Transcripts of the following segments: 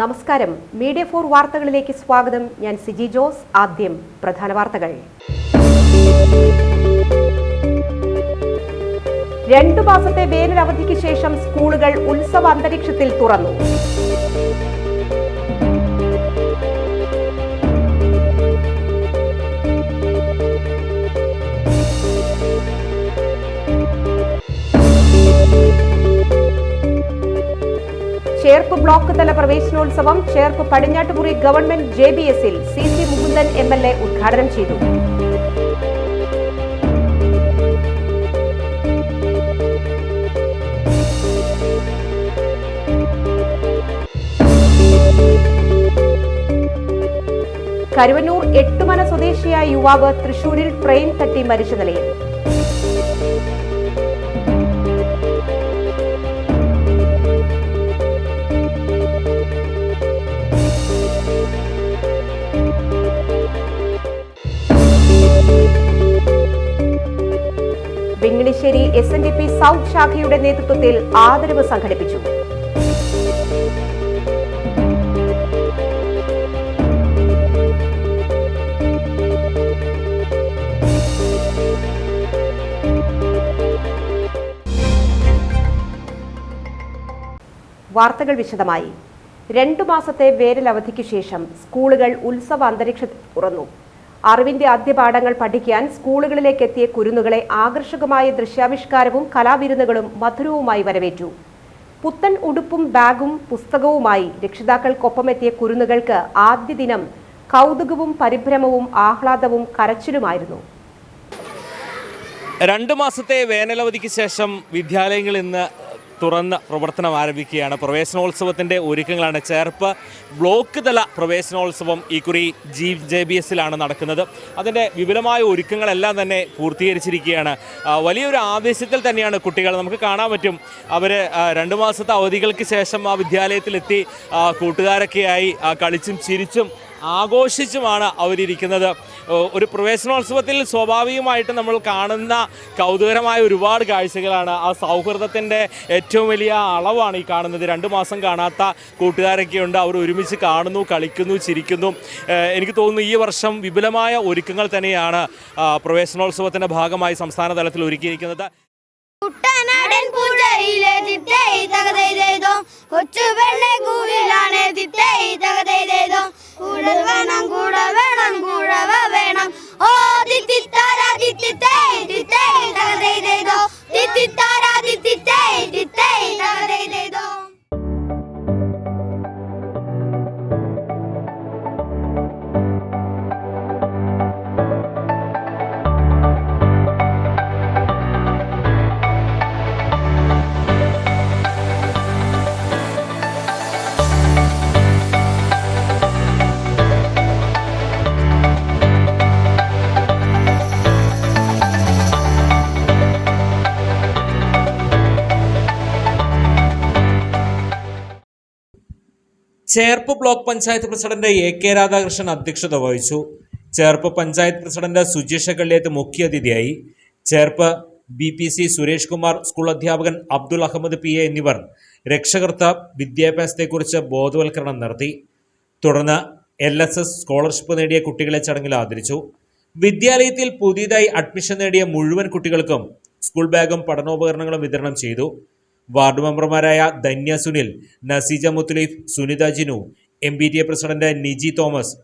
നമസ്കാരം. മീഡിയ 4 വാർത്തകളിലേക്ക് സ്വാഗതം. ഞാൻ സിജി ജോസ്. ആദ്യം പ്രധാന വാർത്തകൾ. 2 മാസത്തെ വേനലവധിക്ക് ശേഷം സ്കൂളുകൾ ഉത്സവ അന്തരീക്ഷത്തിൽ തുറന്നു. ചേർപ്പ് ബ്ലോക്ക് തല പ്രവേശനോത്സവം Cherpu പടിഞ്ഞാട്ടുമുറി government JBSൽ CC Mukundan MLA ഉദ്ഘാടനം ചെയ്തു. കരുവന്നൂർ എട്ടുമന സ്വദേശിയായ യുവാവ് തൃശൂരിൽ ട്രെയിൻ തട്ടി മരിച്ച നിലയിൽ. വെങ്ങണിശ്ശേരി SNDP സൗത്ത് ശാഖയുടെ നേതൃത്വത്തിൽ ആദരവ് സംഘടിപ്പിച്ചു. വാർത്തകൾ വിശദമായി. 2 മാസത്തെ വേനലവധിക്ക് ശേഷം സ്കൂളുകൾ ഉത്സവ അന്തരീക്ഷത്തിൽ തുറന്നു. അറിവിന്റെ ആദ്യപാഠങ്ങൾ പഠിക്കാൻ സ്കൂളുകളിലേക്ക് എത്തിയ കുരുന്നുകളെ ആകർഷകമായ ദൃശ്യാവിഷ്കാരവും കലാവിരുന്നുകളും മധുരവുമായി വരവേറ്റു. പുത്തൻ ഉടുപ്പും ബാഗും പുസ്തകവുമായി രക്ഷിതാക്കൾക്കൊപ്പമെത്തിയ കുരുന്നുകൾക്ക് ആദ്യ ദിനം കൗതുകവും പരിഭ്രമവും ആഹ്ലാദവും കരച്ചിലുമായിരുന്നു. 2 മാസത്തെ വേനലവധിക്ക് ശേഷം വിദ്യാലയങ്ങൾ ഇന്ന് തുറന്ന് പ്രവർത്തനം ആരംഭിക്കുകയാണ്. പ്രവേശനോത്സവത്തിൻ്റെ ഒരുക്കങ്ങളാണ്. ചേർപ്പ് ബ്ലോക്ക് തല പ്രവേശനോത്സവം ഇക്കുറി JBSലാണ് നടക്കുന്നത്. അതിൻ്റെ വിപുലമായ ഒരുക്കങ്ങളെല്ലാം തന്നെ പൂർത്തീകരിച്ചിരിക്കുകയാണ്. വലിയൊരു ആവേശത്തിൽ തന്നെയാണ് കുട്ടികൾ. നമുക്ക് കാണാൻ പറ്റും അവർ 2 മാസത്തെ അവധികൾക്ക് ശേഷം ആ വിദ്യാലയത്തിലെത്തി കൂട്ടുകാരൊക്കെയായി കളിച്ചും ചിരിച്ചും ആഘോഷിച്ചുമാണ് അവരിയ്ക്കുന്നത്. ഒരു പ്രവേശനോത്സവത്തിൽ സ്വാഭാവികമായിട്ട് നമ്മൾ കാണുന്ന കൗതുകരമായ ഒരുപാട് കാഴ്ചകളാണ്. ആ സൗഹൃദത്തിൻ്റെ ഏറ്റവും വലിയ അളവാണ് ഈ കാണുന്നത്. 2 മാസം കാണാത്ത കൂട്ടുകാരൊക്കെയുണ്ട്. അവർ ഒരുമിച്ച് കാണുന്നു, കളിക്കുന്നു, ചിരിക്കുന്നു. എനിക്ക് തോന്നുന്നു ഈ വർഷം വിപുലമായ ഒരുക്കങ്ങൾ തന്നെയാണ് പ്രവേശനോത്സവത്തിൻ്റെ ഭാഗമായി സംസ്ഥാന തലത്തിൽ ഒരുക്കിയിരിക്കുന്നത്. കുട്ടനാടൻ പൂജയിലെ തിത്തൈ തകതൈതോ കൊച്ചു പെണ്ണെ കൂടിലാണ് തിത്തൈ തകതൈതോ കൂടെ വേണം കൂടെ വേണം കൂടവ വേണം ഓ തിത്തിത്താര തിത്തിത്തൈ തിത്തൈ തകതൈതോ തിത്തിത്താര തിത്തിത്തൈ തിത്തൈ തകതൈതോ. Cherpu block panchayat president AK Radhakrishnan അധ്യക്ഷത വഹിച്ചു. ചേർപ്പ് പഞ്ചായത്ത് പ്രസിഡന്റ് സുജേഷ കള്ളിയത്ത് മുഖ്യാതിഥിയായി. ചേർപ്പ് BPC സുരേഷ് കുമാർ, സ്കൂൾ അധ്യാപകൻ അബ്ദുൽ അഹമ്മദ് PA എന്നിവർ രക്ഷകർത്ത വിദ്യാഭ്യാസത്തെക്കുറിച്ച് ബോധവൽക്കരണം നടത്തി. തുടർന്ന് LSS സ്കോളർഷിപ്പ് നേടിയ കുട്ടികളെ ചടങ്ങിൽ ആദരിച്ചു. വിദ്യാലയത്തിൽ പുതിയതായി അഡ്മിഷൻ നേടിയ മുഴുവൻ കുട്ടികൾക്കും സ്കൂൾ ബാഗും പഠനോപകരണങ്ങളും വിതരണം ചെയ്തു. വാർഡ് മെമ്പർമാരായ Dhanya Sunil, Naseeja Muthaleef, Sunitha Jinu, MBTA president Niji Thomas,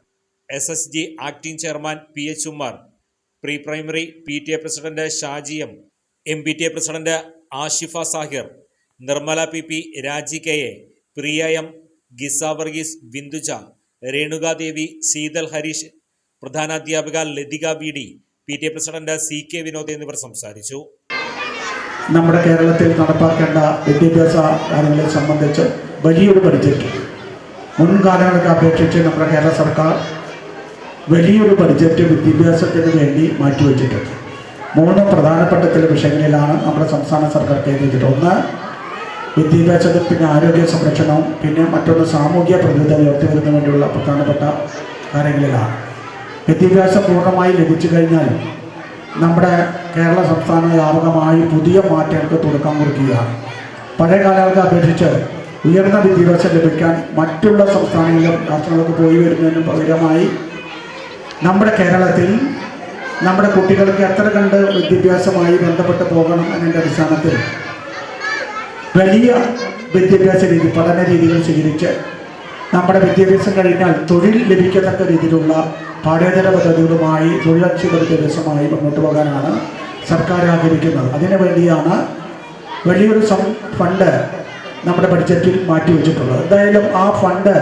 SSG acting chairman PH Ummer, pre primary PTA president Shaji M, MBTA president Ashifa Sahir, Nirmala PP, Raji KA, Priya M, Gisa Varghese, Binduja, Renukadevi, Sheetal Harish, പ്രധാനാധ്യാപിക Lathika BD, PTA president CK Vinod എന്നിവർ സംസാരിച്ചു. നമ്മുടെ കേരളത്തിൽ നടപ്പാക്കേണ്ട വിദ്യാഭ്യാസ കാര്യങ്ങളെ സംബന്ധിച്ച് വലിയൊരു ബഡ്ജറ്റ് മുൻകാലങ്ങളെ അപേക്ഷിച്ച് നമ്മുടെ കേരള സർക്കാർ വലിയൊരു ബഡ്ജറ്റ് വിദ്യാഭ്യാസത്തിന് വേണ്ടി മാറ്റിവെച്ചിട്ടുണ്ട്. 3 പ്രധാനപ്പെട്ട ചില വിഷയങ്ങളിലാണ് നമ്മുടെ സംസ്ഥാന സർക്കാർ കേന്ദ്രീകരിച്ചത്. ഒന്ന് വിദ്യാഭ്യാസത്തിൽ, പിന്നെ ആരോഗ്യ സംരക്ഷണവും, പിന്നെ മറ്റൊന്ന് സാമൂഹ്യ പ്രതിബദ്ധത ഉയർത്തിവരുന്നതിന് വേണ്ടിയുള്ള പ്രധാനപ്പെട്ട കാര്യങ്ങളിലാണ്. വിദ്യാഭ്യാസം പൂർണ്ണമായി ലഭിച്ചു കഴിഞ്ഞാൽ നമ്മുടെ കേരള സംസ്ഥാന വ്യാപകമായി പുതിയ മാറ്റങ്ങൾക്ക് തുടക്കം കുറിക്കുകയാണ്. പഴയ കാലങ്ങളെ അപേക്ഷിച്ച് ഉയർന്ന വിദ്യാഭ്യാസം ലഭിക്കാൻ മറ്റുള്ള സംസ്ഥാനങ്ങളിലും രാഷ്ട്രങ്ങൾക്ക് പോയി വരുന്നതിന് പകരമായി നമ്മുടെ കേരളത്തിൽ നമ്മുടെ കുട്ടികൾക്ക് എത്ര കണ്ട് വിദ്യാഭ്യാസമായി ബന്ധപ്പെട്ട് പോകണം എന്നതിൻ്റെ അടിസ്ഥാനത്തിൽ വലിയ വിദ്യാഭ്യാസ രീതി, പഠന രീതികൾ സ്വീകരിച്ച് നമ്മുടെ വിദ്യാഭ്യാസം കഴിഞ്ഞാൽ തൊഴിൽ ലഭിക്കത്തക്ക രീതിയിലുള്ള പാഠ്യേതര പദ്ധതികളുമായി തൊഴിലധിഷ്ഠിത വിദ്യാഭ്യാസമായി മുന്നോട്ട് പോകാനാണ് സർക്കാർ ആഗ്രഹിക്കുന്നത്. അതിനു വേണ്ടിയാണ് വലിയൊരു ഫണ്ട് നമ്മുടെ ബഡ്ജറ്റിൽ മാറ്റിവെച്ചിട്ടുള്ളത്. എന്തായാലും ആ ഫണ്ട്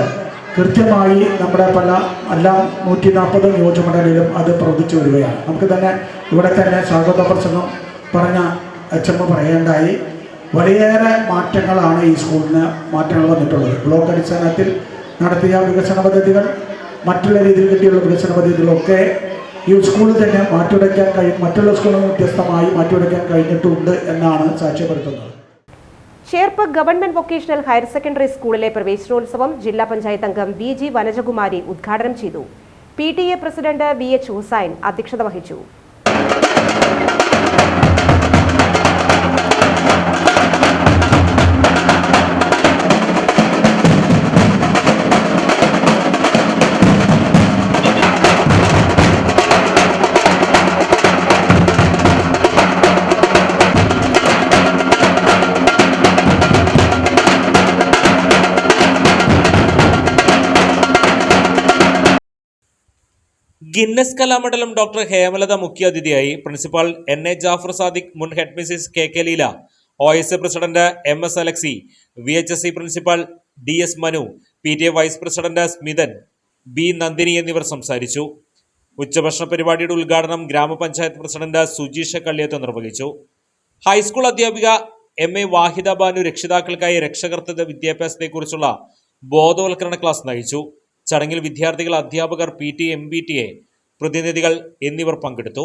കൃത്യമായി നമ്മുടെ എല്ലാ 140 നിയോജകമണ്ഡലങ്ങളിലും അത് പ്രവർത്തിച്ചു വരികയാണ്. നമുക്ക് തന്നെ ഇവിടെ തന്നെ സ്വാഗത പ്രസംഗം പറഞ്ഞ HM പറയേണ്ടായി. വളരെയേറെ മാറ്റങ്ങളാണ് ഈ സ്കൂളിന് മാറ്റങ്ങൾ വന്നിട്ടുള്ളത്. ബ്ലോക്ക് അടിസ്ഥാനത്തിൽ നടത്തിയ വികസന പദ്ധതികൾ, മറ്റുള്ള രീതിയിൽ കിട്ടിയുള്ള വികസന പദ്ധതികളൊക്കെ ഈ സ്കൂളിൽ തന്നെ മറ്റുള്ള സ്കൂളിൽ നിന്ന് വ്യത്യസ്തമായി മാറ്റിവെക്കാൻ കഴിഞ്ഞിട്ടുണ്ട് എന്നാണ് സാക്ഷ്യപ്പെടുത്തുന്നത്. Cherpu government vocational higher secondary സ്കൂളിലെ പ്രവേശനോത്സവം ജില്ലാ പഞ്ചായത്ത് അംഗം VG വനജകുമാരി ഉദ്ഘാടനം ചെയ്തു. PTA പ്രസിഡന്റ് VH ഹുസൈൻ അധ്യക്ഷത വഹിച്ചു. ഗിന്നസ് കലാമണ്ഡലം ഡോക്ടർ ഹേമലത മുഖ്യാതിഥിയായി. പ്രിൻസിപ്പാൾ NA ജാഫർ സാദിഖ്, മുൻ head Mrs KK Leela, OS president MS Alexi, VHSE principal DS Manu, PTA vice president Smithan, B Nandini എന്നിവർ സംസാരിച്ചു. ഉച്ചഭക്ഷണ പരിപാടിയുടെ ഉദ്ഘാടനം ഗ്രാമപഞ്ചായത്ത് പ്രസിഡന്റ് സുജീഷ കള്ളിയത്ത് നിർവഹിച്ചു. ഹൈസ്കൂൾ അധ്യാപിക MA വാഹിദ ബാനു രക്ഷിതാക്കൾക്കായി രക്ഷകർത്തൃത്വ വിദ്യാഭ്യാസത്തെക്കുറിച്ചുള്ള ബോധവൽക്കരണ ക്ലാസ് നയിച്ചു. ചടങ്ങിൽ വിദ്യാർത്ഥികൾ, അധ്യാപകർ, PTA, MBTA പ്രതിനിധികൾ എന്നിവർ പങ്കെടുത്തു.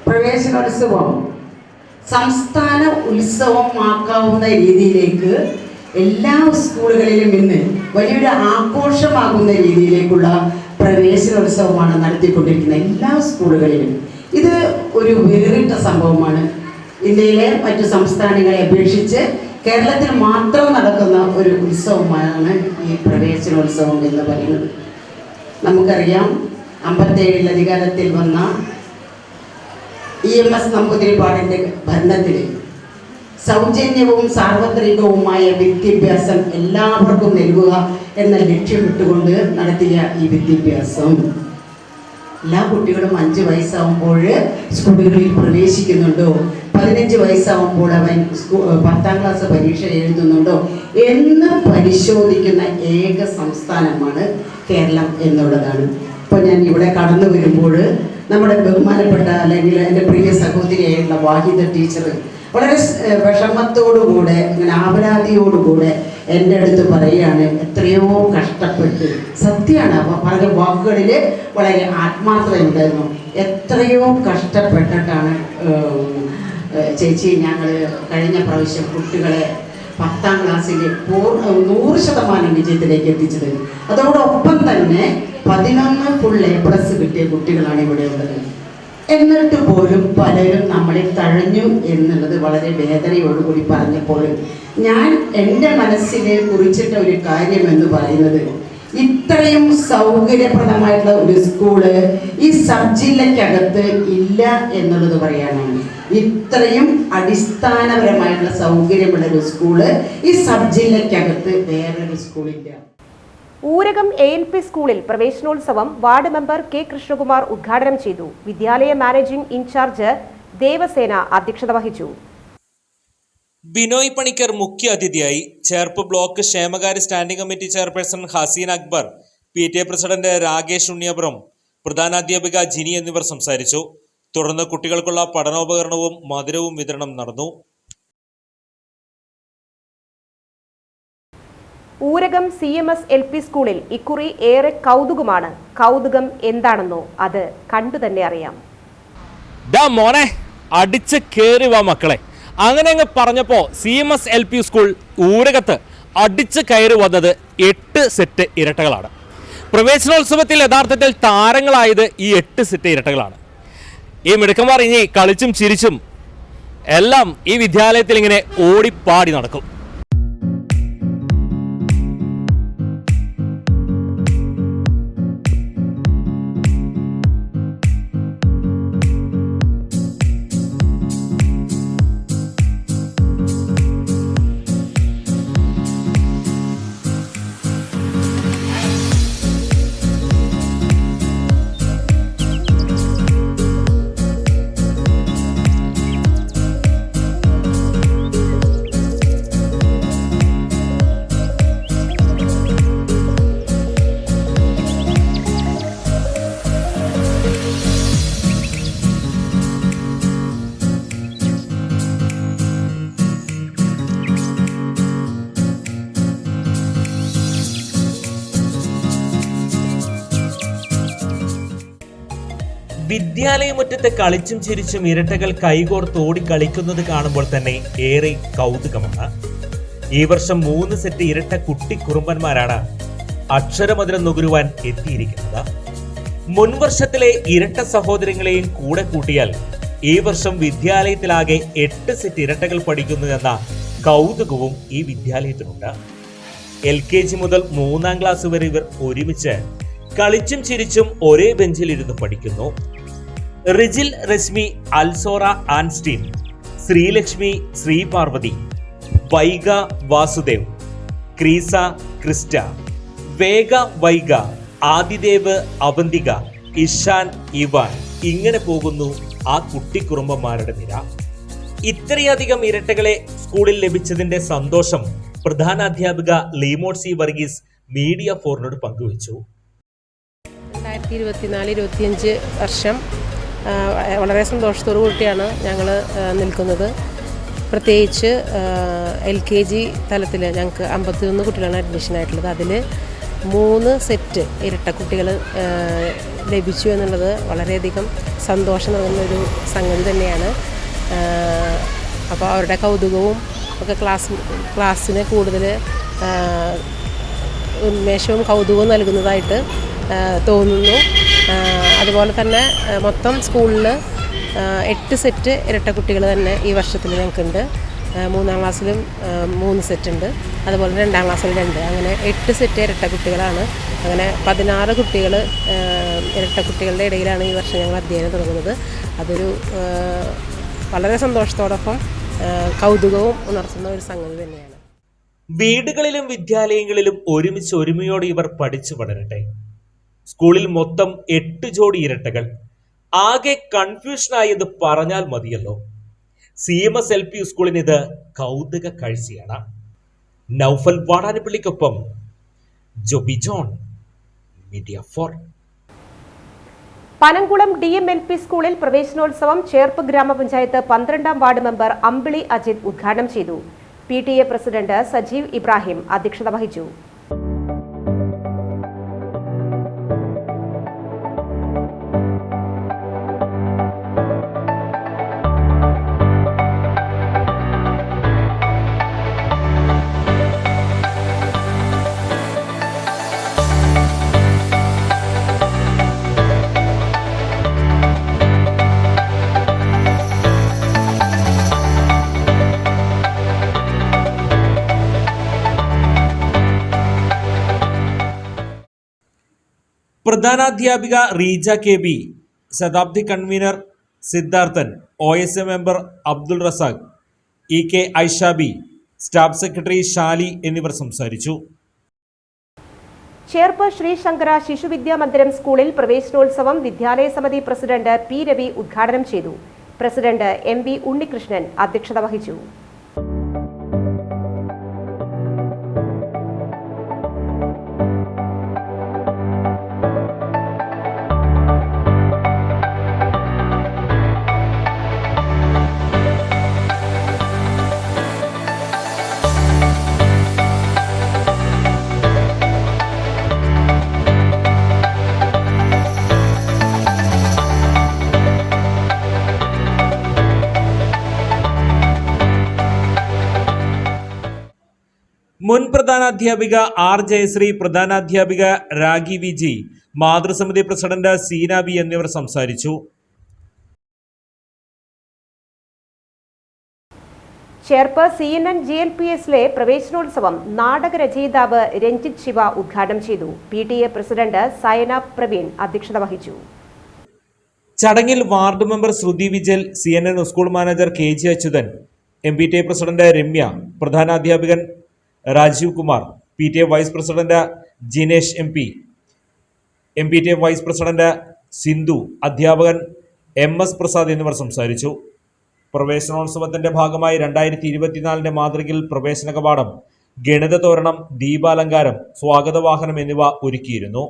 പ്രവേശനോത്സവം സംസ്ഥാന ഉത്സവമാക്കാവുന്ന രീതിയിലേക്ക് എല്ലാ സ്കൂളുകളിലും ഇന്ന് വലിയൊരു ആഘോഷമാകുന്ന രീതിയിലേക്കുള്ള പ്രവേശനോത്സവമാണ് നടത്തിക്കൊണ്ടിരിക്കുന്നത് എല്ലാ സ്കൂളുകളിലും. ഇത് ഒരു വേറിട്ട സംഭവമാണ്. ഇന്ത്യയിലെ മറ്റു സംസ്ഥാനങ്ങളെ അപേക്ഷിച്ച് കേരളത്തിൽ മാത്രം നടക്കുന്ന ഒരു ഉത്സവമാണ് ഈ പ്രവേശനോത്സവം എന്ന് പറയുന്നത്. നമുക്കറിയാം, 57-ൽ അധികാരത്തിൽ വന്ന EMS നമ്പൂതിരിപ്പാടിൻ്റെ ഭരണത്തിൽ സൗജന്യവും സാർവത്രികവുമായ വിദ്യാഭ്യാസം എല്ലാവർക്കും നൽകുക എന്ന ലക്ഷ്യമിട്ടുകൊണ്ട് നടത്തിയ ഈ വിദ്യാഭ്യാസം എല്ലാ കുട്ടികളും 5 വയസ്സാകുമ്പോൾ സ്കൂളുകളിൽ പ്രവേശിക്കുന്നുണ്ടോ, 15 വയസ്സാകുമ്പോൾ അവൻ 10ാം ക്ലാസ് പരീക്ഷ എഴുതുന്നുണ്ടോ എന്ന് പരിശോധിക്കുന്ന ഏക സംസ്ഥാനമാണ് കേരളം എന്നുള്ളതാണ്. ഇപ്പോൾ ഞാൻ ഇവിടെ കടന്നു വരുമ്പോൾ നമ്മുടെ ബഹുമാനപ്പെട്ട, അല്ലെങ്കിൽ എൻ്റെ പ്രിയ സഹോദരിയായിട്ടുള്ള വാഹിദ ടീച്ചർ വളരെ വിഷമത്തോടുകൂടെ, ഇങ്ങനെ ആപരാധിയോടുകൂടെ എൻ്റെ അടുത്ത് പറയുകയാണ്, എത്രയോ കഷ്ടപ്പെട്ട്, സത്യമാണ് പറഞ്ഞ വാക്കുകളിൽ വളരെ ആത്മാർത്ഥതയുണ്ടായിരുന്നു, എത്രയോ കഷ്ടപ്പെട്ടിട്ടാണ് ചേച്ചി ഞങ്ങൾ കഴിഞ്ഞ പ്രാവശ്യം കുട്ടികളെ 10ാം ക്ലാസ്സിൽ 100% വിജയത്തിലേക്ക് എത്തിച്ചത്. അതോടൊപ്പം തന്നെ 11 ഫുൾ A+ കിട്ടിയ കുട്ടികളാണ് ഇവിടെ ഉള്ളത്. എന്നിട്ട് പോലും പലരും നമ്മളെ തഴഞ്ഞു എന്നുള്ളത് വളരെ വേദനയോടുകൂടി പറഞ്ഞപ്പോൾ ഞാൻ എൻ്റെ മനസ്സിനെ കുറിച്ചിട്ട ഒരു കാര്യം എന്ന് പറയുന്നത്, ഇത്രയും സൗകര്യപ്രദമായിട്ടുള്ള ഒരു സ്കൂള് ഈ സബ് ജില്ലയ്ക്കകത്ത് ഇല്ല എന്നുള്ളത് പറയാനാണ്. ഇത്രയും അടിസ്ഥാനപരമായിട്ടുള്ള സൗകര്യമുള്ള ഒരു സ്കൂള് ഈ സബ് ജില്ലയ്ക്കകത്ത് വേറൊരു സ്കൂളില്ല. ഊരകം ALP സ്കൂളിൽ പ്രവേശനോത്സവം വാർഡ് മെമ്പർ K കൃഷ്ണകുമാർ ഉദ്ഘാടനം ചെയ്തു. വിദ്യാലയ മാനേജിംഗ് ഇൻചാർജ് ദേവസേന അധ്യക്ഷത വഹിച്ചു. ബിനോയ് പണിക്കർ മുഖ്യ അതിഥിയായി. ചേർപ്പ് ബ്ലോക്ക് ക്ഷേമകാര്യ standing committee chairperson Haseen Akbar, PTA president Rakesh Unniyapuram, പ്രധാനാധ്യാപിക ജിനി എന്നിവർ സംസാരിച്ചു. തുടർന്ന് കുട്ടികൾക്കുള്ള പഠനോപകരണവും മധുരവും വിതരണം നടന്നു. ഊരകം CMS LP സ്കൂളിൽ ഇക്കുറി ഏറെ കൗതുകമാണ്. കൗതുകം എന്താണെന്നോ അത് കണ്ടു തന്നെ അറിയാം. മോനെ, അടിച്ച് കേറി വാ മക്കളെ. അങ്ങനെ അങ്ങ് പറഞ്ഞപ്പോൾ CMS LP സ്കൂൾ ഊരകത്ത് അടിച്ച് കയറി വന്നത് 8 സെറ്റ് ഇരട്ടകളാണ്. പ്രവേശനോത്സവത്തിൽ യഥാർത്ഥത്തിൽ താരങ്ങളായത് ഈ 8 സെറ്റ് ഇരട്ടകളാണ്. ഈ മിടുക്കന്മാർ ഇനി കളിച്ചും ചിരിച്ചും എല്ലാം ഈ വിദ്യാലയത്തിൽ ഇങ്ങനെ ഓടിപ്പാടി നടക്കും. വിദ്യാലയമുറ്റത്ത് കളിച്ചും ചിരിച്ചും ഇരട്ടകൾ കൈകോർത്തോടി കളിക്കുന്നത് കാണുമ്പോൾ തന്നെ ഏറെ കൗതുകമാണ്. ഈ വർഷം 3 സെറ്റ് ഇരട്ട കുട്ടിക്കുറുമ്പന്മാരാണ് അക്ഷരമധുരം നുകരുവാൻ എത്തിയിരിക്കുന്നത്. മുൻവർഷത്തിലെ ഇരട്ട സഹോദരങ്ങളെയും കൂടെ കൂട്ടിയാൽ ഈ വർഷം വിദ്യാലയത്തിലാകെ 8 സെറ്റ് ഇരട്ടകൾ പഠിക്കുന്നു എന്ന കൗതുകവും ഈ വിദ്യാലയത്തിനുണ്ട്. LKG മുതൽ 3ാം ക്ലാസ് വരെ ഇവർ ഒരുമിച്ച് കളിച്ചും ചിരിച്ചും ഒരേ ബെഞ്ചിലിരുന്ന് പഠിക്കുന്നു. റിജിൽ രശ്മി, അൽസോറ ആൻസ്റ്റീൻ, ശ്രീലക്ഷ്മി ശ്രീപാർവതി, വൈഗ വാസുദേവ്, ക്രീസ ക്രിസ്റ്റ, വേഗ വൈഗ, ആദിദേവ് അവന്തിക, ഇഷാൻ ഇവാൻ, ഇങ്ങനെ പോകുന്നു ആ കുട്ടിക്കുറുമ്പന്മാരുടെ നിര. ഇത്രയധികം ഇരട്ടകളെ സ്കൂളിൽ ലഭിച്ചതിന്റെ സന്തോഷം പ്രധാനാധ്യാപിക ലീമോഡ് സി വർഗീസ് മീഡിയ ഫോറിനോട് പങ്കുവച്ചു. 2024-25 വർഷം വളരെ സന്തോഷത്തോടു കൂടിയാണ് ഞങ്ങൾ നിൽക്കുന്നത്. പ്രത്യേകിച്ച് LKG തലത്തിൽ ഞങ്ങൾക്ക് 51 കുട്ടികളാണ് അഡ്മിഷൻ ആയിട്ടുള്ളത്. അതിൽ 3 സെറ്റ് ഇരട്ട കുട്ടികൾ ലഭിച്ചു എന്നുള്ളത് വളരെയധികം സന്തോഷം നൽകുന്നൊരു സംഗതി തന്നെയാണ്. അപ്പോൾ അവരുടെ കൗതുകവും ഒക്കെ ക്ലാസ്സിന് കൂടുതൽ ഉന്മേഷവും കൗതുകവും നൽകുന്നതായിട്ട് തോന്നുന്നു. അതുപോലെ തന്നെ മൊത്തം സ്കൂളിൽ 8 സെറ്റ് ഇരട്ട കുട്ടികൾ തന്നെ ഈ വർഷത്തിൽ ഞങ്ങൾക്കുണ്ട്. 3ാം ക്ലാസ്സിലും 3 സെറ്റ് ഉണ്ട്, അതുപോലെ 2ാം ക്ലാസ്സിൽ 2, അങ്ങനെ 8 സെറ്റ് ഇരട്ട കുട്ടികളാണ്. അങ്ങനെ 16 കുട്ടികൾ ഇരട്ട കുട്ടികളുടെ ഇടയിലാണ് ഈ വർഷം ഞങ്ങൾ അധ്യയനം തുടങ്ങുന്നത്. അതൊരു വളരെ സന്തോഷത്തോടൊപ്പം കൗതുകവും ഉണർത്തുന്ന ഒരു സംഗതി തന്നെയാണ്. വീടുകളിലും വിദ്യാലയങ്ങളിലും ഒരുമയോടെ ഇവർ പഠിച്ചു വളരട്ടെ. സ്കൂളിൽ മൊത്തം 8 ജോഡി ഇരട്ടകൾ. ആകെ കൺഫ്യൂഷനായത് പറഞ്ഞാൽ മതിയല്ലോ. CMS LP സ്കൂളിന് ഇത് കൗതുക കാഴ്ചയാണ്. നൗഫൽ വാടാനപ്പള്ളിക്കൊപ്പം Joby John, media 4. Panamkulam DMLP സ്കൂളിൽ പ്രവേശനോത്സവം ചേർപ്പ് ഗ്രാമപഞ്ചായത്ത് 12ാം വാർഡ് മെമ്പർ അമ്പിളി അജിത് ഉദ്ഘാടനം ചെയ്തു. PTA പ്രസിഡന്റ് സജീവ് ഇബ്രാഹിം അധ്യക്ഷത വഹിച്ചു. പ്രധാനാധ്യാപിക റീജ KB, ശതാബ്ദി convener Siddharthan, OSA member Abdul Razak, EK Aishabi, staff secretary Shali എന്നിവർ സംസാരിച്ചു. ചേർപ്പ് ശ്രീ ശങ്കര ശിശുവിദ്യാ മന്ദിരം സ്കൂളിൽ പ്രവേശനോത്സവം വിദ്യാലയ സമിതി പ്രസിഡന്റ് P. രവി ഉദ്ഘാടനം ചെയ്തു. പ്രസിഡന്റ് MV ഉണ്ണികൃഷ്ണൻ അധ്യക്ഷത വഹിച്ചു. മുൻ പ്രധാനാധ്യാപിക R. ജയശ്രീ, പ്രധാനാധ്യാപിക രാഗി VG, മാതൃസമിതി പ്രസിഡന്റ് സീന B എന്നിവർ സംസാരിച്ചു. ചേർപ്പ് CNN GLPSലെ പ്രവേശനോത്സവം നാടകരചയിതാവ് രഞ്ജിത് ശിവ ഉദ്ഘാടനം ചെയ്തു. PTA പ്രസിഡന്റ് സയന പ്രവീൺ അധ്യക്ഷത വഹിച്ചു. ചടങ്ങിൽ ward member Shruthi Vijal, CNN school manager KG Achuthan, MPTA president Ramya, പ്രധാനാധ്യാപകൻ Rajeev Kumar, PTA vice president Jinesh MP, MPTA vice president Sindhu, അധ്യാപകൻ MS പ്രസാദ് എന്നിവർ സംസാരിച്ചു. പ്രവേശനോത്സവത്തിന്റെ ഭാഗമായി 2024 മാതൃകയിൽ പ്രവേശന കവാടം, ഗണിത തോരണം, ദീപാലങ്കാരം, സ്വാഗതവാഹനം എന്നിവ ഒരുക്കിയിരുന്നു.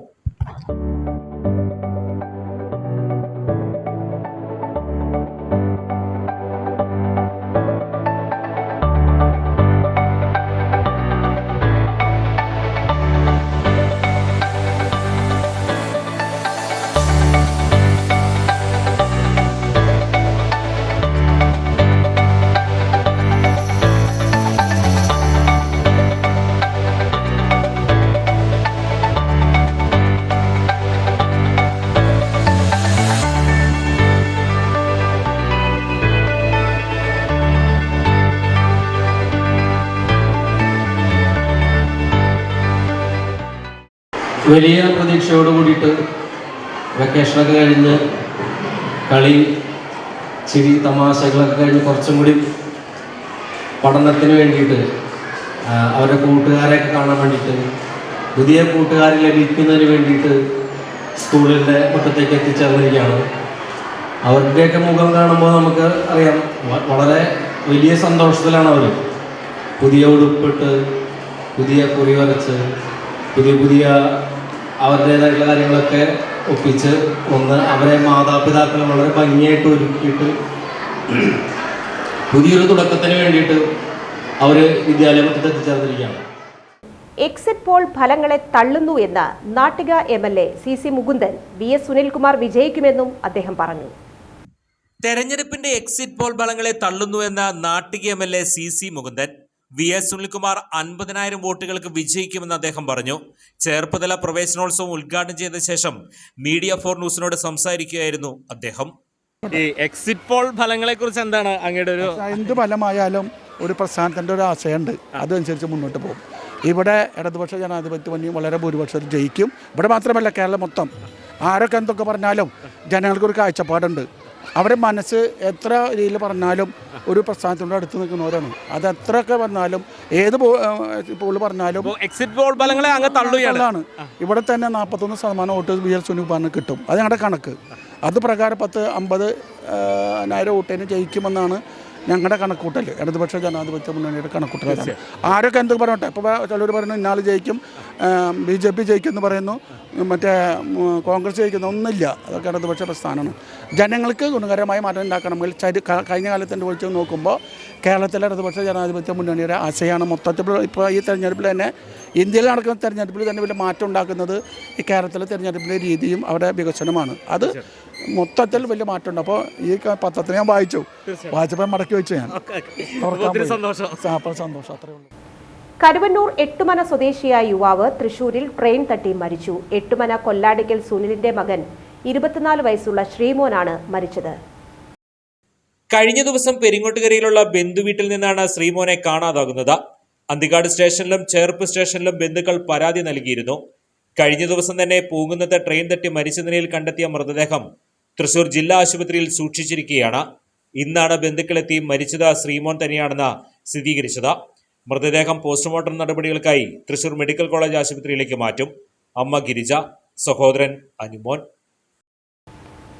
വലിയ പ്രതീക്ഷയോട് കൂടിയിട്ട് വെക്കേഷനൊക്കെ കഴിഞ്ഞ് കളി ചിരി തമാശകളൊക്കെ കഴിഞ്ഞ് കുറച്ചും കൂടി പഠനത്തിന് വേണ്ടിയിട്ട് അവരുടെ കൂട്ടുകാരെയൊക്കെ കാണാൻ വേണ്ടിയിട്ട് പുതിയ കൂട്ടുകാരെ ലഭിക്കുന്നതിന് വേണ്ടിയിട്ട് സ്കൂളിൻ്റെ മുറ്റത്തേക്ക് എത്തിച്ചേർന്നിരിക്കുകയാണ്. അവരുടെയൊക്കെ മുഖം കാണുമ്പോൾ നമുക്ക് അറിയാം വളരെ വലിയ സന്തോഷത്തിലാണ് അവർ. പുതിയ ഉടുപ്പിട്ട് പുതിയ കുറി വരച്ച് പുതിയ അവരുടേതായിട്ടുള്ള കാര്യങ്ങളൊക്കെ ഒപ്പിച്ച് അവരെ മാതാപിതാക്കൾ വളരെ ഭംഗിയായിട്ട് ഒരുക്കിയിട്ട് പുതിയൊരു തുടക്കത്തിന് വേണ്ടിയിട്ട് അവർ വിദ്യാലയത്തിൽ എത്തിച്ചേർന്നിരിക്കുകയാണ്. എക്സിറ്റ് പോൾ ഫലങ്ങളെ തള്ളുന്നു എന്ന് Nattika MLA CC Mukundan VS Sunilkumar വിജയിക്കുമെന്നും അദ്ദേഹം പറഞ്ഞു. തെരഞ്ഞെടുപ്പിന്റെ എക്സിറ്റ് പോൾ ഫലങ്ങളെ തള്ളുന്നുവെന്ന Nattika MLA CC Mukundan VS Sunilkumar 50,000 വോട്ടുകൾക്ക് വിജയിക്കുമെന്ന് അദ്ദേഹം പറഞ്ഞു. ചേർപ്പുതല പ്രവേശനോത്സവം ഉദ്ഘാടനം ചെയ്ത ശേഷം മീഡിയ 4 ന്യൂസിനോട് സംസാരിക്കുകയായിരുന്നു അദ്ദേഹം. ഈ എക്സിറ്റ് പോൾ ഫലങ്ങളെ കുറിച്ച് എന്താണ് അങ്ങയുടെ ഒരു? എന്ത് ഫലമായാലും ഒരു പ്രസ്ഥാനത്തിൻ്റെ ഒരു ആശയമുണ്ട്, അതനുസരിച്ച് മുന്നോട്ട് പോകും. ഇവിടെ ഇടതുപക്ഷ ജനാധിപത്യ മുന്നണി വളരെ ഭൂരിപക്ഷത്തിൽ ജയിക്കും. ഇവിടെ മാത്രമല്ല, കേരളം മൊത്തം. ആരൊക്കെ എന്തൊക്കെ പറഞ്ഞാലും ജനങ്ങൾക്കൊരു കാഴ്ചപ്പാടുണ്ട്. അവരുടെ മനസ്സ് എത്ര രീതിയിൽ പറഞ്ഞാലും ഒരു പ്രസ്ഥാനത്തിനോട് അടുത്ത് നിൽക്കുന്നവരാണ്. അത് എത്രയൊക്കെ പറഞ്ഞാലും ഏത് പോൾ പറഞ്ഞാലും എക്സിറ്റ് പോൾ ഫലങ്ങളെ അങ്ങ് തള്ളുകയാണ്. ഇവിടെ തന്നെ 41% വോട്ട് VS സുനിൽകുമാറിന് കിട്ടും. അത് ഞങ്ങളുടെ കണക്ക്. അത് പ്രകാരം 50,000 വോട്ടിന് ജയിക്കുമെന്നാണ് ഞങ്ങളുടെ കണക്കൂട്ടൽ. ഇടതുപക്ഷ ജനാധിപത്യ മുന്നണിയുടെ കണക്കൂട്ടലാണ്. ആരൊക്കെ എന്തൊക്കെ പറഞ്ഞോട്ടെ. ഇപ്പോൾ ചിലർ പറയുന്നു ഇന്നാൾ ജയിക്കും, BJP ജയിക്കുമെന്ന് പറയുന്നു, മറ്റേ കോൺഗ്രസ് ജയിക്കുന്ന ഒന്നുമില്ല. അതൊക്കെ ഇടതുപക്ഷ പ്രസ്ഥാനമാണ്. ജനങ്ങൾക്ക് ഗുണകരമായ മാറ്റം ഉണ്ടാക്കണമെങ്കിൽ കഴിഞ്ഞ കാലത്തിൻ്റെ വിളിച്ച് നോക്കുമ്പോൾ കേരളത്തിലെ ഇടതുപക്ഷ ജനാധിപത്യ മുന്നണിയുടെ ആശയമാണ് മൊത്തത്തിൽ. ഇപ്പോൾ ഈ തെരഞ്ഞെടുപ്പിൽ തന്നെ, ഇന്ത്യയിൽ നടക്കുന്ന തെരഞ്ഞെടുപ്പിൽ തന്നെ വലിയ മാറ്റം ഉണ്ടാക്കുന്നത് ഈ കേരളത്തിലെ തെരഞ്ഞെടുപ്പിൻ്റെ രീതിയും അവരുടെ വികസനമാണ്. അത് മൊത്തത്തിൽ വലിയ മാറ്റമുണ്ട്. അപ്പോൾ ഈ പത്രത്തിൽ ഞാൻ വായിച്ചപ്പോൾ മടക്കി വെച്ചു. ഞാൻ സന്തോഷം അത്രേ ഉള്ളൂ. കരുവന്നൂർ എട്ടുമന സ്വദേശിയായ യുവാവ് തൃശൂരിൽ ട്രെയിൻ തട്ടി മരിച്ചു. എട്ടുമന കൊല്ലാടിക്കൽ സുനിലിന്റെ മകൻ 24 വയസ്സുള്ള ശ്രീമോനാണ് മരിച്ചത്. കഴിഞ്ഞ ദിവസം പെരിങ്ങോട്ടുകരയിലുള്ള ബന്ധുവീട്ടിൽ നിന്നാണ് ശ്രീമോനെ കാണാതാകുന്നത്. അന്തിക്കാട് സ്റ്റേഷനിലും ചേർപ്പ് സ്റ്റേഷനിലും ബന്ധുക്കൾ പരാതി നൽകിയിരുന്നു. കഴിഞ്ഞ ദിവസം തന്നെ പൂങ്കുന്നത്ത് ട്രെയിൻ തട്ടി മരിച്ച നിലയിൽ കണ്ടെത്തിയ മൃതദേഹം തൃശൂർ ജില്ലാ ആശുപത്രിയിൽ സൂക്ഷിച്ചിരിക്കുകയാണ്. ഇന്നാണ് ബന്ധുക്കളെത്തി മരിച്ചത് ശ്രീമോൻ തന്നെയാണെന്ന് സ്ഥിരീകരിച്ചത്. മൃതദേഹം പോസ്റ്റ്മോർട്ടം നടപടികൾക്കായി തൃശൂർ മെഡിക്കൽ കോളേജ് ആശുപത്രിയിലേക്ക് മാറ്റും. അമ്മ ഗിരിജ, സഹോദരൻ അനുമോൻ.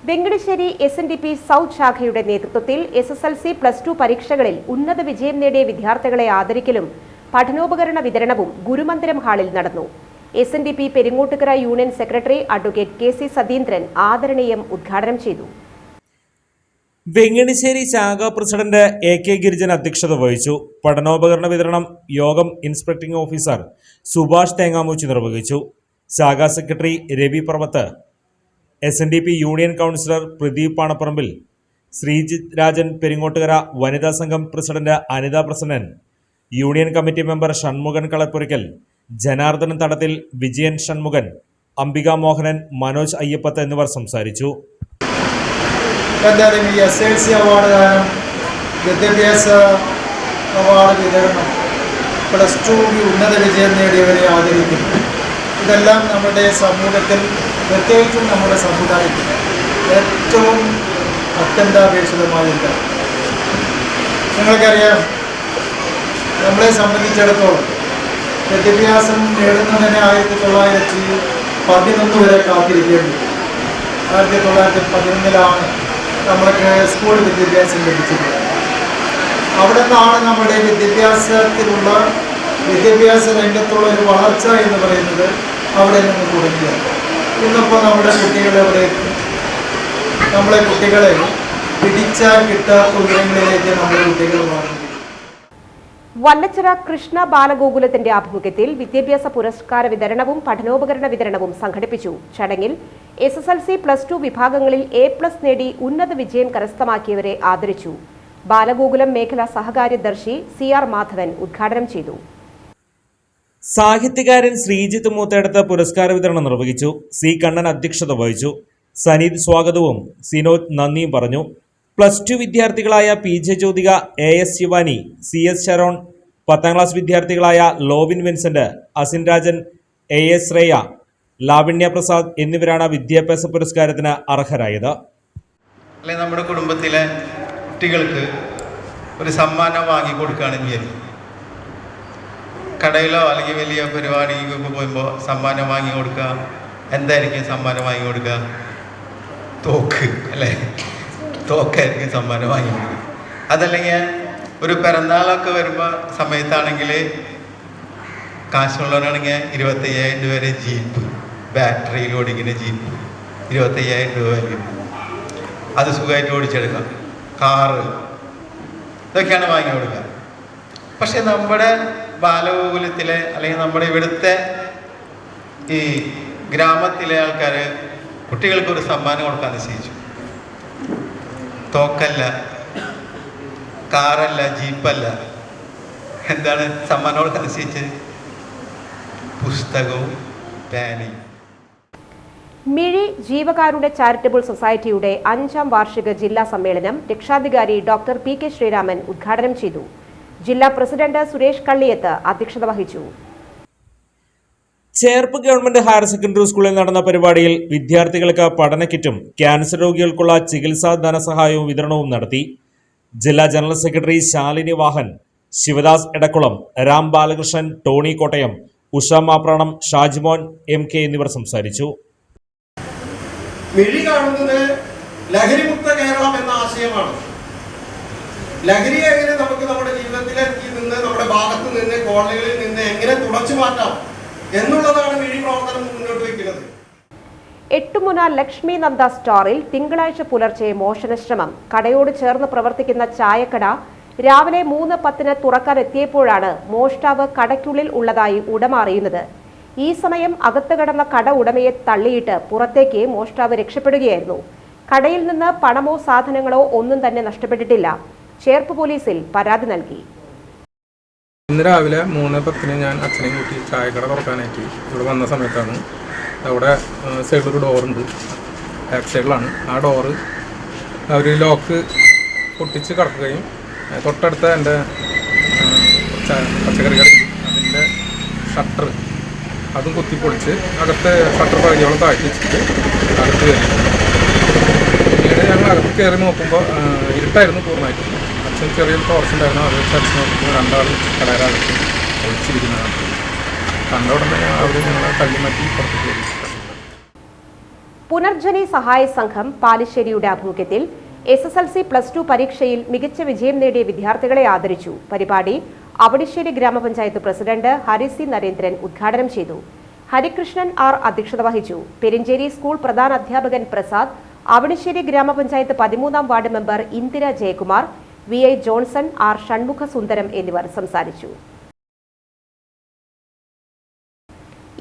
വെങ്കടശ്ശേരി SNDP സൗത്ത് ശാഖയുടെ നേതൃത്വത്തിൽ SSLC+2 പരീക്ഷകളിൽ ഉന്നത വിജയം നേടിയ വിദ്യാർത്ഥികളെ ആദരിക്കലും പഠനോപകരണ വിതരണവും ഗുരുമന്ദിരം ഹാളിൽ നടന്നു. SNDP Peringottukara union secretary advocate KC Satheendran ആദരണീയം ഉദ്ഘാടനം ചെയ്തു. വെങ്ങണിശ്ശേരി ശാഖ പ്രസിഡന്റ് AK ഗിരിജൻ അധ്യക്ഷത വഹിച്ചു. പഠനോപകരണ വിതരണം യോഗം ഇൻസ്പെക്ടിംഗ് ഓഫീസർ സുഭാഷ് തേങ്ങാമൂച്ചി നിർവഹിച്ചു. ശാഖാ secretary Ravi Parvath, SNDP union councillor Pradeep Panapparambil, Sreejith Rajan Peringottukara വനിതാ സംഘം president Anitha Prasannan, union committee member Shanmukhan Kalappurakkal, Janardhanan Thadathil, Vijayan Shanmughan, Ambika Mohanan, Manoj Ayyappath എന്നിവർ സംസാരിച്ചു. എന്തായാലും ഈ SLC അവാർഡ് ദാനം, വിദ്യാഭ്യാസ അവാർഡ് വിതരണം, +2 ഉന്നത വിജയം നേടിയവരെ ആദരിക്കും. ഇതെല്ലാം നമ്മുടെ സമൂഹത്തിൽ, പ്രത്യേകിച്ചും നമ്മുടെ സമുദായത്തിൽ ഏറ്റവും അത്യന്താപേക്ഷിതമായുണ്ട്. നിങ്ങൾക്കറിയാം, നമ്മളെ സംബന്ധിച്ചിടത്തോളം വിദ്യാഭ്യാസം നേടുന്നതിന് 1911 വരെ കാത്തിരിക്കേണ്ടി. 1911 നമ്മൾക്ക് സ്കൂൾ വിദ്യാഭ്യാസം ലഭിച്ചിട്ടുണ്ട്. അവിടെ നിന്നാണ് നമ്മുടെ വിദ്യാഭ്യാസ രംഗത്തുള്ള ഒരു വളർച്ച എന്ന് പറയുന്നത് അവിടെ നിന്ന് തുടങ്ങിയത്. ഇന്നിപ്പോൾ നമ്മുടെ കുട്ടികളെ പിടിച്ചാൽ കിട്ടാത്ത ഉയരങ്ങളിലേക്ക് നമ്മുടെ കുട്ടികൾ മാറുന്നു. വല്ലച്ചിറ കൃഷ്ണ ബാലഗോകുലത്തിന്റെ ആഭിമുഖ്യത്തിൽ വിദ്യാഭ്യാസ പുരസ്കാര വിതരണവും പഠനോപകരണ വിതരണവും സംഘടിപ്പിച്ചു. ചടങ്ങിൽ SSLC+2 വിഭാഗങ്ങളിൽ A+ നേടി ഉന്നത വിജയം കരസ്ഥമാക്കിയവരെ ആദരിച്ചു. ബാലഗോകുലം മേഖലാ സഹകാര്യദർശി CR മാധവൻ ഉദ്ഘാടനം ചെയ്തു. സാഹിത്യകാരൻ ശ്രീജിത്ത് മൂത്തേടത്ത് പുരസ്കാര വിതരണം നിർവഹിച്ചു. C കണ്ണൻ അധ്യക്ഷത വഹിച്ചു. സനീത് സ്വാഗതവും സിനോദ് നന്ദിയും പറഞ്ഞു. +2 വിദ്യാർത്ഥികളായ PJ Jyothika, AS Shivani, CS Sharon, 10ാം ക്ലാസ് വിദ്യാർത്ഥികളായ ലോവിൻ വിൻസെന്റ്, അസിൻ രാജൻ, AS ശ്രേയ, ലാവണ്യ പ്രസാദ് എന്നിവരാണ് വിദ്യാഭ്യാസ പുരസ്കാരത്തിന് അർഹരായത്. നമ്മുടെ കുടുംബത്തിലെ കുട്ടികൾക്ക് ഒരു സമ്മാനം വാങ്ങിക്കൊടുക്കുകയാണെങ്കിൽ കടയിലോ അല്ലെങ്കിൽ വലിയ പരിപാടിക്കൊക്കെ പോകുമ്പോൾ സമ്മാനം വാങ്ങി കൊടുക്കുക. എന്തായിരിക്കും സമ്മാനം വാങ്ങി കൊടുക്കുക? തോക്ക് അല്ലേ? തോക്കായിരിക്കും സമ്മാനം വാങ്ങി കൊടുക്കുക. അതല്ലെങ്കിൽ ഒരു പിറന്നാളൊക്കെ വരുമ്പോൾ സമയത്താണെങ്കിൽ കാശുള്ളവരാണെങ്കിൽ 25,000 രൂപ വരെ ജീപ്പ്, ബാറ്ററിയിൽ ഓടിക്കുന്ന ജീപ്പ് 25,000 രൂപ വരും. അത് സുഖമായിട്ട് ഓടിച്ചെടുക്കാം. കാറ് ഇതൊക്കെയാണ് വാങ്ങി കൊടുക്കുക. പക്ഷെ നമ്മുടെ ബാലഗോകുലത്തിലെ അല്ലെങ്കിൽ നമ്മുടെ ഇവിടുത്തെ ഈ ഗ്രാമത്തിലെ ആൾക്കാർ കുട്ടികൾക്കൊരു സമ്മാനം കൊടുക്കാൻ നിശ്ചയിച്ചു. തോക്കല്ല, കാറല്ല, ജീപ്പല്ല. എന്താണ് സമ്മാനം കൊടുക്കാൻ നിശ്ചയിച്ചത്? പുസ്തകവും പേനയും. മിഴി ജീവകാരുണ്യ ചാരിറ്റബിൾ സൊസൈറ്റിയുടെ 5ാം വാർഷിക ജില്ലാ സമ്മേളനം രക്ഷാധികാരി ഡോക്ടർ പി.കെ. ശ്രീരാമൻ ഉദ്ഘാടനം ചെയ്തു. ജില്ലാ പ്രസിഡന്റ് സുരേഷ് കള്ളിയത്ത് അധ്യക്ഷത വഹിച്ചു. ചേർപ്പ് ഗവൺമെന്റ് ഹയർ സെക്കൻഡറി സ്കൂളിൽ നടന്ന പരിപാടിയിൽ വിദ്യാർത്ഥികൾക്ക് പഠന കിറ്റും ക്യാൻസർ രോഗികൾക്കുള്ള ചികിത്സാ ധനസഹായവും വിതരണവും നടത്തി. ജില്ലാ general secretary Shalini Vahan, Shivadas Edakkulam, Ram Balakrishnan, Tony Kottayam, Usha Mapranam, Shajimon MK എന്നിവർ സംസാരിച്ചു. മിഴി കാണുന്നത് ലഹരിമുക്ത കേരളം എന്ന ആശയമാണ്. ലഹരിയെ എങ്ങനെ നമുക്ക് നമ്മുടെ ജീവിതത്തിലേക്ക് നിന്ന്, നമ്മുടെ ഭാഗത്ത് നിന്ന്, കോളനികളിൽ നിന്ന് എങ്ങനെ തുടച്ചു മാറ്റാം എന്നുള്ളതാണ് മിഴി പ്രവർത്തനം മുന്നോട്ട് വയ്ക്കുന്നത്. എട്ടുമുന ലക്ഷ്മി നന്ദ സ്റ്റോറിൽ തിങ്കളാഴ്ച പുലർച്ചെ മോഷണശ്രമം. കടയോട് ചേർന്ന് പ്രവർത്തിക്കുന്ന ചായക്കട രാവിലെ 3:10 തുറക്കാനെത്തിയപ്പോഴാണ് മോഷ്ടാവ് കടയ്ക്കുള്ളിൽ ഉള്ളതായി ഉടമ അറിയുന്നത്. ഈ സമയം അകത്ത് കടന്ന കട ഉടമയെ തള്ളിയിട്ട് പുറത്തേക്ക് മോഷ്ടാവ് രക്ഷപ്പെടുകയായിരുന്നു. കടയിൽ നിന്ന് പണമോ സാധനങ്ങളോ ഒന്നും തന്നെ നഷ്ടപ്പെട്ടിട്ടില്ല. ചേർപ്പ് പോലീസിൽ പരാതി നൽകി. ഇന്ന് രാവിലെ 3:10 ഞാൻ അച്ഛനെയും കൂട്ടി ചായക്കട തുറക്കാനായിട്ട് ഇവിടെ വന്ന സമയത്താണ് അവിടെ സൈഡിലൊരു ഡോറുണ്ട്, ബാക്ക് സൈഡിലാണ്. ആ ഡോറ് അവർ ലോക്ക് പൊട്ടിച്ച് കടക്കുകയും തൊട്ടടുത്ത എൻ്റെ പച്ചക്കറി കട അതിൻ്റെ ഷട്ടർ അതും കുത്തിപ്പൊളിച്ച് അകത്തെ ഷട്ടർ പകുതിയോളം താഴ്ത്തി വെച്ചിട്ട് അകത്ത് കയറി. പിന്നീട് ഞങ്ങൾ അകത്ത് കയറി നോക്കുമ്പോൾ ഇരുട്ടായിരുന്നു പൂർണ്ണമായിട്ടും. അച്ഛൻ ചെറിയൊരു ടോർച്ച് ഉണ്ടായിരുന്നു. അത് വെച്ച് അച്ഛൻ നോക്കുമ്പോൾ 2 ആൾ കടയിലകത്ത് ഒളിച്ചിരിക്കുന്നതാണ്. കണ്ട ഉടനെ അവർ ഞങ്ങളെ തള്ളിമാറ്റി പുറത്ത് കയറി. പുനർജനി സഹായ സംഘം പാലിശ്ശേരിയുടെ ആഭിമുഖ്യത്തിൽ SSLC +2 പരീക്ഷയിൽ മികച്ച വിജയം നേടിയ വിദ്യാർത്ഥികളെ ആദരിച്ചു. പരിപാടി അവണിശ്ശേരി ഗ്രാമപഞ്ചായത്ത് പ്രസിഡന്റ് ഹരിസി നരേന്ദ്രൻ ഉദ്ഘാടനം ചെയ്തു. ഹരികൃഷ്ണൻ R അധ്യക്ഷത വഹിച്ചു. പെരിഞ്ചേരി സ്കൂൾ പ്രധാന അധ്യാപകൻ പ്രസാദ്, അവണിശ്ശേരി ഗ്രാമപഞ്ചായത്ത് 13ാം ward member Indira Jayakumar, VI Johnson, R Shanmukha Sundaram എന്നിവർ സംസാരിച്ചു.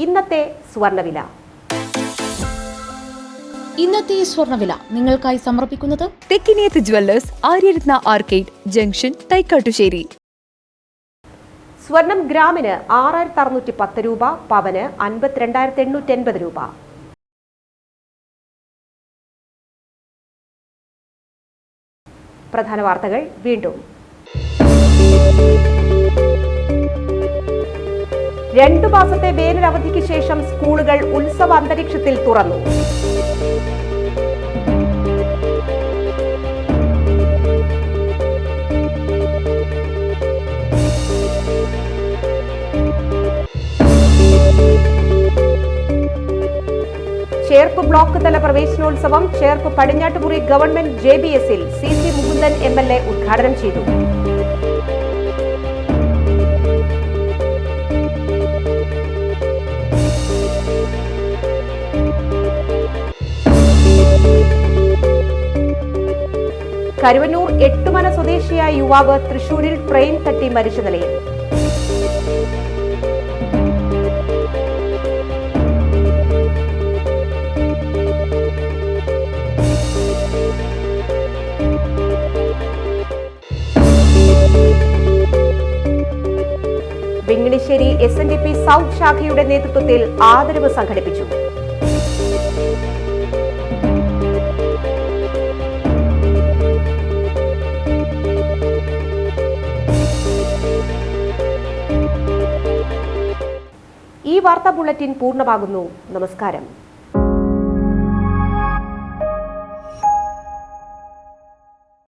ഇന്നത്തെ സ്വർണ്ണവില. ഇന്നത്തെ സ്വർണ്ണവില നിങ്ങൾക്കായി സമർപ്പിക്കുന്നത് Thekkiniyath jewellers, Aryaratna arcade junction, Thaikkattussery. സ്വർണം ഗ്രാമിന് 6,610 രൂപ, പവന് 52,880 രൂപ. പ്രധാന വാർത്തകൾ വീണ്ടും. 2 മാസത്തെ വേനലവധിക്ക് ശേഷം സ്കൂളുകൾ ഉത്സവ അന്തരീക്ഷത്തിൽ തുറന്നു. ചേർപ്പ് ബ്ലോക്ക് തല പ്രവേശനോത്സവം Cherpu പടിഞ്ഞാട്ടുമുറി government JBSൽ CC Mukundan MLA ഉദ്ഘാടനം ചെയ്തു. കരുവന്നൂർ എട്ടുമന സ്വദേശിയായ യുവാവ് തൃശൂരിൽ ട്രെയിൻ തട്ടി മരിച്ച നിലയിൽ. വെങ്ങിണിശ്ശേരി SNDP സൗത്ത് ശാഖയുടെ നേതൃത്വത്തിൽ ആദരവ് സംഘടിപ്പിച്ചു. ഈ വാർത്താ ബുള്ളറ്റിൻ പൂർണ്ണമാകുന്നു. നമസ്കാരം.